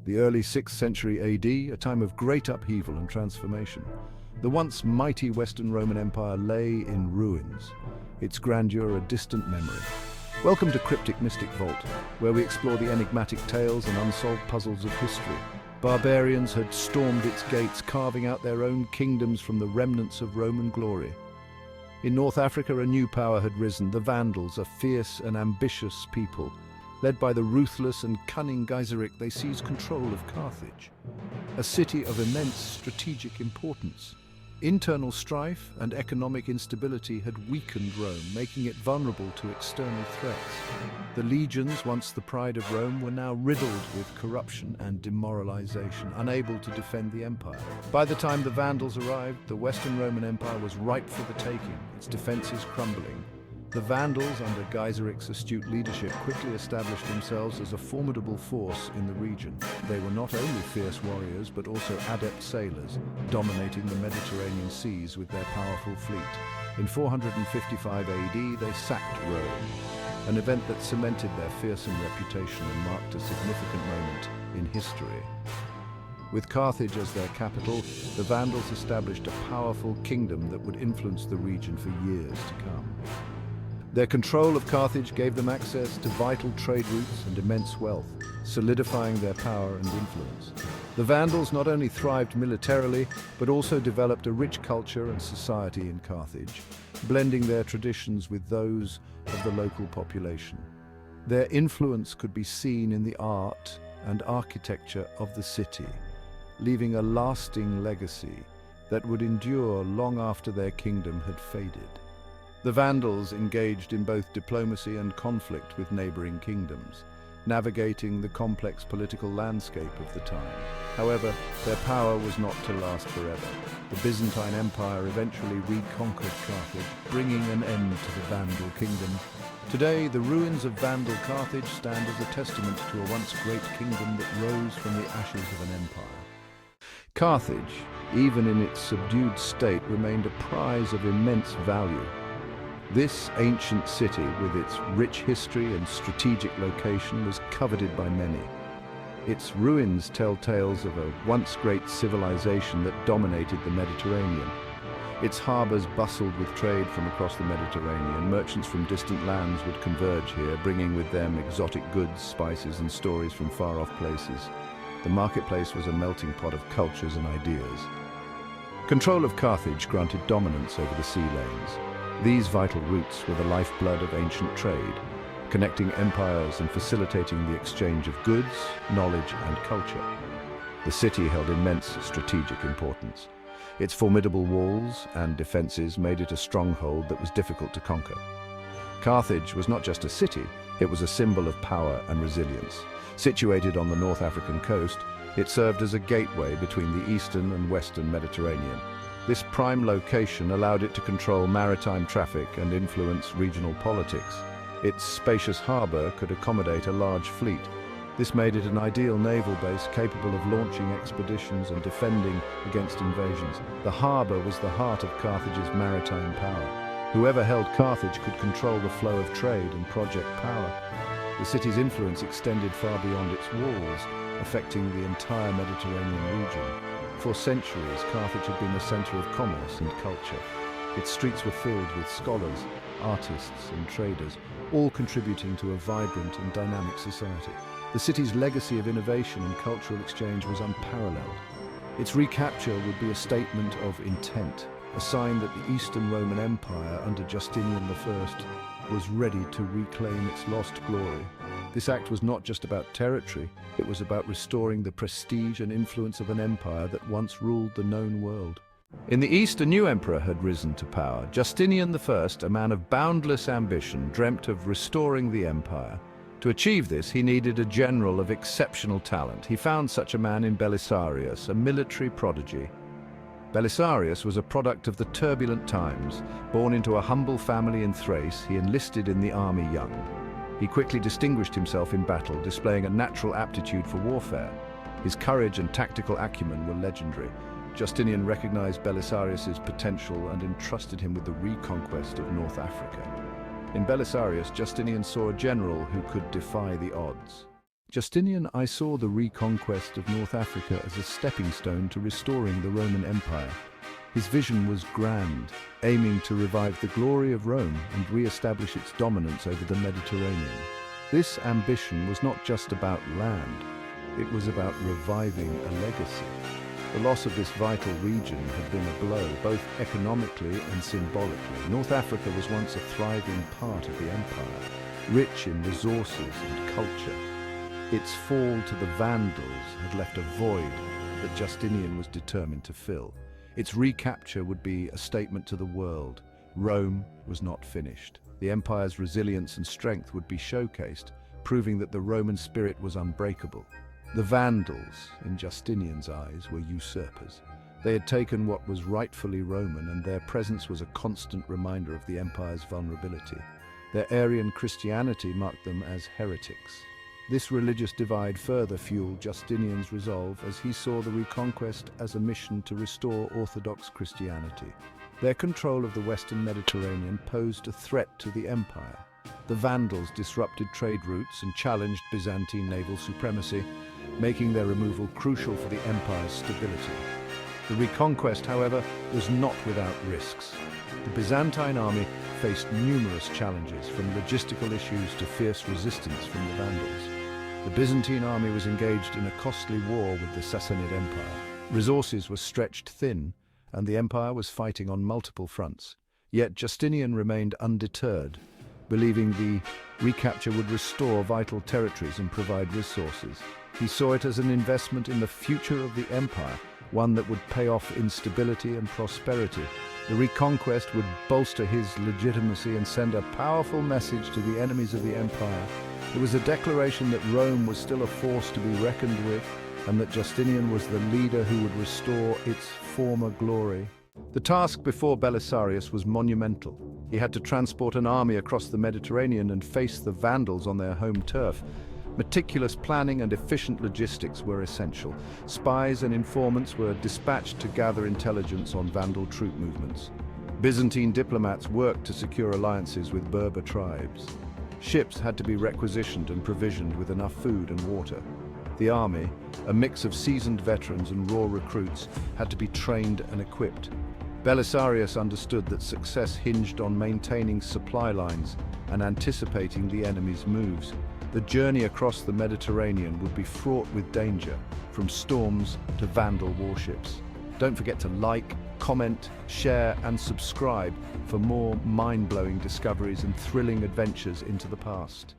the early 6th century AD, a time of great upheaval and transformation. The once mighty Western Roman Empire lay in ruins, its grandeur a distant memory. Welcome to Cryptic Mystic Vault, where we explore the enigmatic tales and unsolved puzzles of history. Barbarians had stormed its gates, carving out their own kingdoms from the remnants of Roman glory. In North Africa, a new power had risen, the Vandals, a fierce and ambitious people. Led by the ruthless and cunning Gelimer, they seized control of Carthage, a city of immense strategic importance. Internal strife and economic instability had weakened Rome, making it vulnerable to external threats. The legions, once the pride of Rome, were now riddled with corruption and demoralization, unable to defend the empire. By the time the Vandals arrived, the Western Roman Empire was ripe for the taking, its defenses crumbling. The Vandals, under Gelimer's astute leadership, quickly established themselves as a formidable force in the region. They were not only fierce warriors, but also adept sailors, dominating the Mediterranean seas with their powerful fleet. In 455 AD, they sacked Rome, an event that cemented their fearsome reputation and marked a significant moment in history. With Carthage as their capital, the Vandals established a powerful kingdom that would influence the region for years to come. Their control of Carthage gave them access to vital trade routes and immense wealth, solidifying their power and influence. The Vandals not only thrived militarily, but also developed a rich culture and society in Carthage, blending their traditions with those of the local population. Their influence could be seen in the art and architecture of the city, leaving a lasting legacy that would endure long after their kingdom had faded. The Vandals engaged in both diplomacy and conflict with neighboring kingdoms, navigating the complex political landscape of the time. However, their power was not to last forever. The Byzantine Empire eventually reconquered Carthage, bringing an end to the Vandal Kingdom. Today, the ruins of Vandal Carthage stand as a testament to a once great kingdom that rose from the ashes of an empire. Carthage, even in its subdued state, remained a prize of immense value. This ancient city, with its rich history and strategic location, was coveted by many. Its ruins tell tales of a once great civilization that dominated the Mediterranean. Its harbors bustled with trade from across the Mediterranean. Merchants from distant lands would converge here, bringing with them exotic goods, spices, and stories from far-off places. The marketplace was a melting pot of cultures and ideas. Control of Carthage granted dominance over the sea lanes. These vital routes were the lifeblood of ancient trade, connecting empires and facilitating the exchange of goods, knowledge, and culture. The city held immense strategic importance. Its formidable walls and defenses made it a stronghold that was difficult to conquer. Carthage was not just a city, it was a symbol of power and resilience. Situated on the North African coast, it served as a gateway between the eastern and western Mediterranean. This prime location allowed it to control maritime traffic and influence regional politics. Its spacious harbor could accommodate a large fleet. This made it an ideal naval base capable of launching expeditions and defending against invasions. The harbor was the heart of Carthage's maritime power. Whoever held Carthage could control the flow of trade and project power. The city's influence extended far beyond its walls, affecting the entire Mediterranean region. For centuries, Carthage had been a center of commerce and culture. Its streets were filled with scholars, artists, and traders, all contributing to a vibrant and dynamic society. The city's legacy of innovation and cultural exchange was unparalleled. Its recapture would be a statement of intent, a sign that the Eastern Roman Empire under Justinian I was ready to reclaim its lost glory. This act was not just about territory, it was about restoring the prestige and influence of an empire that once ruled the known world. In the East, a new emperor had risen to power. Justinian I, a man of boundless ambition, dreamt of restoring the empire. To achieve this, he needed a general of exceptional talent. He found such a man in Belisarius, a military prodigy. Belisarius was a product of the turbulent times. Born into a humble family in Thrace, he enlisted in the army young. He quickly distinguished himself in battle, displaying a natural aptitude for warfare. His courage and tactical acumen were legendary. Justinian recognized Belisarius's potential and entrusted him with the reconquest of North Africa. In Belisarius, Justinian saw a general who could defy the odds. Justinian I saw the reconquest of North Africa as a stepping stone to restoring the Roman Empire. His vision was grand, aiming to revive the glory of Rome and re-establish its dominance over the Mediterranean. This ambition was not just about land, it was about reviving a legacy. The loss of this vital region had been a blow, both economically and symbolically. North Africa was once a thriving part of the empire, rich in resources and culture. Its fall to the Vandals had left a void that Justinian was determined to fill. Its recapture would be a statement to the world. Rome was not finished. The empire's resilience and strength would be showcased, proving that the Roman spirit was unbreakable. The Vandals, in Justinian's eyes, were usurpers. They had taken what was rightfully Roman, and their presence was a constant reminder of the empire's vulnerability. Their Arian Christianity marked them as heretics. This religious divide further fueled Justinian's resolve as he saw the Reconquest as a mission to restore Orthodox Christianity. Their control of the Western Mediterranean posed a threat to the empire. The Vandals disrupted trade routes and challenged Byzantine naval supremacy, making their removal crucial for the empire's stability. The Reconquest, however, was not without risks. The Byzantine army faced numerous challenges, from logistical issues to fierce resistance from the Vandals. The Byzantine army was engaged in a costly war with the Sassanid Empire. Resources were stretched thin, and the empire was fighting on multiple fronts. Yet Justinian remained undeterred, believing the recapture would restore vital territories and provide resources. He saw it as an investment in the future of the empire, one that would pay off in stability and prosperity. The Reconquest would bolster his legitimacy and send a powerful message to the enemies of the empire. It was a declaration that Rome was still a force to be reckoned with, and that Justinian was the leader who would restore its former glory. The task before Belisarius was monumental. He had to transport an army across the Mediterranean and face the Vandals on their home turf. Meticulous planning and efficient logistics were essential. Spies and informants were dispatched to gather intelligence on Vandal troop movements. Byzantine diplomats worked to secure alliances with Berber tribes. Ships had to be requisitioned and provisioned with enough food and water. The army, a mix of seasoned veterans and raw recruits, had to be trained and equipped. Belisarius understood that success hinged on maintaining supply lines and anticipating the enemy's moves. The journey across the Mediterranean would be fraught with danger, from storms to Vandal warships. Don't forget to like, comment, share, and subscribe for more mind-blowing discoveries and thrilling adventures into the past.